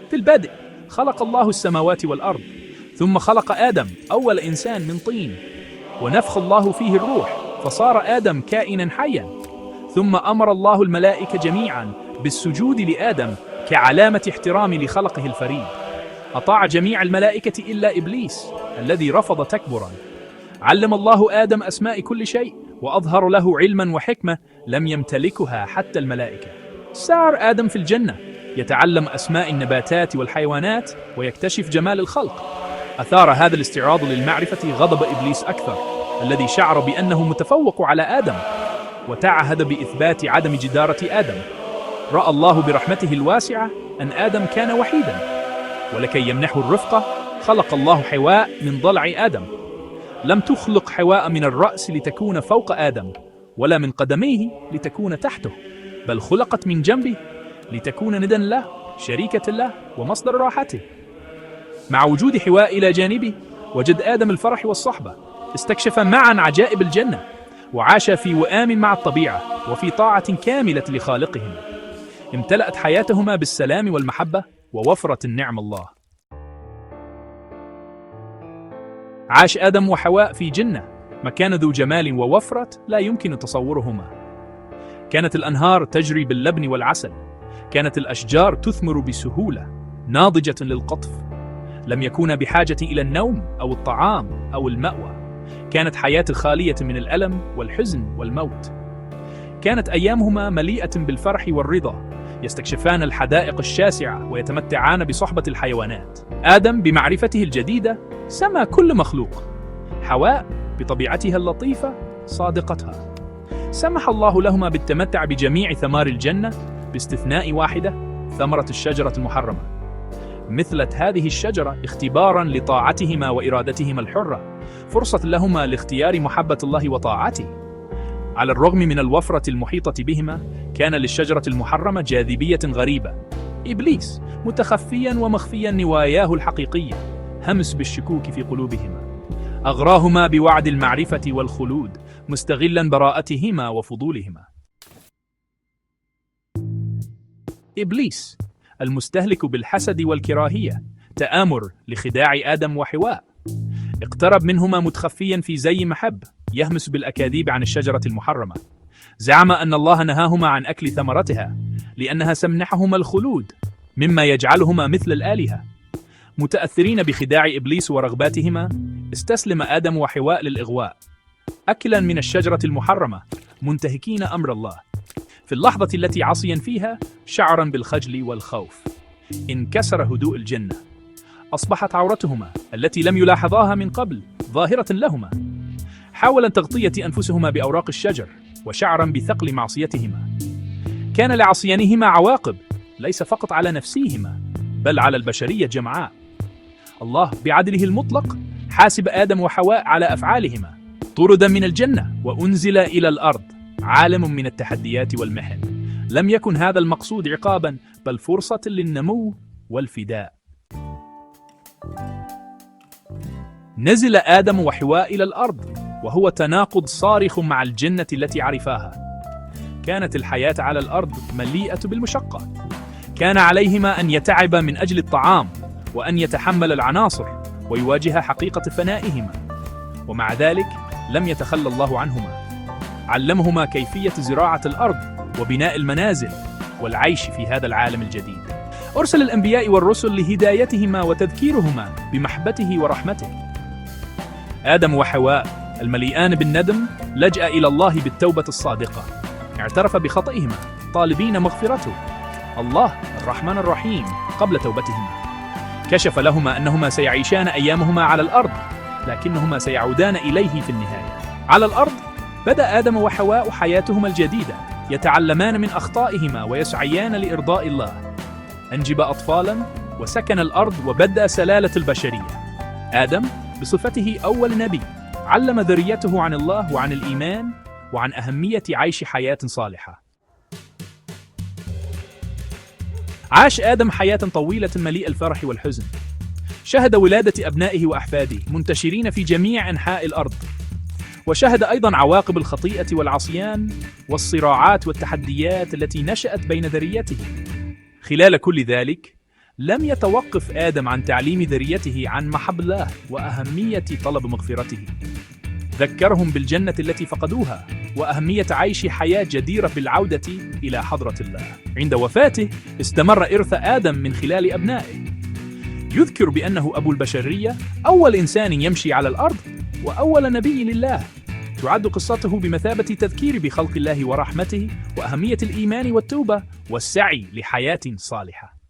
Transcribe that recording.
في البدء خلق الله السماوات والأرض، ثم خلق آدم أول إنسان من طين، ونفخ الله فيه الروح فصار آدم كائنا حيا. ثم أمر الله الملائكة جميعا بالسجود لآدم كعلامة احترام لخلقه الفريد. أطاع جميع الملائكة إلا إبليس الذي رفض تكبرا. علم الله آدم أسماء كل شيء، وأظهر له علما وحكمة لم يمتلكها حتى الملائكة. سار آدم في الجنة يتعلم أسماء النباتات والحيوانات ويكتشف جمال الخلق. أثار هذا الاستعراض للمعرفة غضب إبليس أكثر، الذي شعر بأنه متفوق على آدم، وتعهد بإثبات عدم جدارة آدم. رأى الله برحمته الواسعة أن آدم كان وحيدا، ولكي يمنحه الرفقة خلق الله حواء من ضلع آدم. لم تخلق حواء من الرأس لتكون فوق آدم، ولا من قدميه لتكون تحته، بل خلقت من جنبه لتكون ندا له، شريكة له ومصدر راحته. مع وجود حواء إلى جانبه وجد آدم الفرح والصحبة. استكشف معا عجائب الجنة، وعاشا في وئام مع الطبيعة وفي طاعة كاملة لخالقهما. امتلأت حياتهما بالسلام والمحبة ووفرة النعم الله. عاش آدم وحواء في جنة، مكان ذو جمال ووفرة لا يمكن تصورهما. كانت الأنهار تجري باللبن والعسل، كانت الأشجار تثمر بسهولة ناضجة للقطف. لم يكونا بحاجة إلى النوم أو الطعام أو المأوى. كانت حياة خالية من الألم والحزن والموت. كانت أيامهما مليئة بالفرح والرضا، يستكشفان الحدائق الشاسعة ويتمتعان بصحبة الحيوانات. آدم بمعرفته الجديدة سمى كل مخلوق. حواء بطبيعتها اللطيفة صادقتها. سمح الله لهما بالتمتع بجميع ثمار الجنة باستثناء واحدة، ثمرة الشجرة المحرمة. مثلت هذه الشجرة اختباراً لطاعتهما وإرادتهما الحرة، فرصة لهما لاختيار محبة الله وطاعته. على الرغم من الوفرة المحيطة بهما، كان للشجرة المحرمة جاذبية غريبة. إبليس متخفياً ومخفياً نواياه الحقيقية، همس بالشكوك في قلوبهما. أغراهما بوعد المعرفة والخلود، مستغلاً براءتهما وفضولهما. إبليس المستهلك بالحسد والكراهية، تآمر لخداع آدم وحواء. اقترب منهما متخفياً في زي محب، يهمس بالأكاذيب عن الشجرة المحرمة. زعم أن الله نهاهما عن أكل ثمرتها لأنها سمنحهما الخلود، مما يجعلهما مثل الآلهة. متأثرين بخداع إبليس ورغباتهما، استسلم آدم وحواء للإغواء، أكلاً من الشجرة المحرمة، منتهكين أمر الله. في اللحظة التي عصيا فيها شعراً بالخجل والخوف، انكسر هدوء الجنة. أصبحت عورتهما التي لم يلاحظاها من قبل ظاهرة لهما. حاولا تغطية أنفسهما بأوراق الشجر، وشعراً بثقل معصيتهما. كان لعصيانهما عواقب ليس فقط على نفسيهما، بل على البشرية جمعاء. الله بعدله المطلق حاسب آدم وحواء على أفعالهما. طردا من الجنة وأنزل إلى الأرض، عالم من التحديات والمحن. لم يكن هذا المقصود عقاباً، بل فرصة للنمو والفداء. نزل آدم وحواء إلى الأرض وهو تناقض صارخ مع الجنة التي عرفاها. كانت الحياة على الأرض مليئة بالمشقة. كان عليهما أن يتعبا من أجل الطعام، وأن يتحمل العناصر، ويواجه حقيقة فنائهما. ومع ذلك لم يتخلى الله عنهما. علمهما كيفية زراعة الأرض وبناء المنازل والعيش في هذا العالم الجديد. أرسل الأنبياء والرسل لهدايتهما وتذكيرهما بمحبته ورحمته. آدم وحواء المليئان بالندم لجأ إلى الله بالتوبة الصادقة. اعترف بخطئهما طالبين مغفرته. الله الرحمن الرحيم قبل توبتهما. كشف لهما أنهما سيعيشان أيامهما على الأرض، لكنهما سيعودان إليه في النهاية. على الأرض بدأ آدم وحواء حياتهما الجديدة، يتعلمان من أخطائهما ويسعيان لإرضاء الله. أنجب أطفالا وسكن الأرض وبدأ سلالة البشرية. آدم بصفته أول نبي علم ذريته عن الله وعن الإيمان وعن أهمية عيش حياة صالحة. عاش آدم حياة طويلة مليئة الفرح والحزن. شهد ولادة أبنائه وأحفاده منتشرين في جميع أنحاء الأرض، وشهد أيضا عواقب الخطيئة والعصيان والصراعات والتحديات التي نشأت بين ذريته. خلال كل ذلك لم يتوقف آدم عن تعليم ذريته عن محب الله وأهمية طلب مغفرته. ذكرهم بالجنة التي فقدوها وأهمية عيش حياة جديرة بالعودة إلى حضرة الله. عند وفاته استمر إرث آدم من خلال أبنائه. يذكر بأنه أبو البشرية، أول إنسان يمشي على الأرض، وأول نبي لله. تعد قصته بمثابة تذكير بخلق الله ورحمته وأهمية الإيمان والتوبة والسعي لحياة صالحة.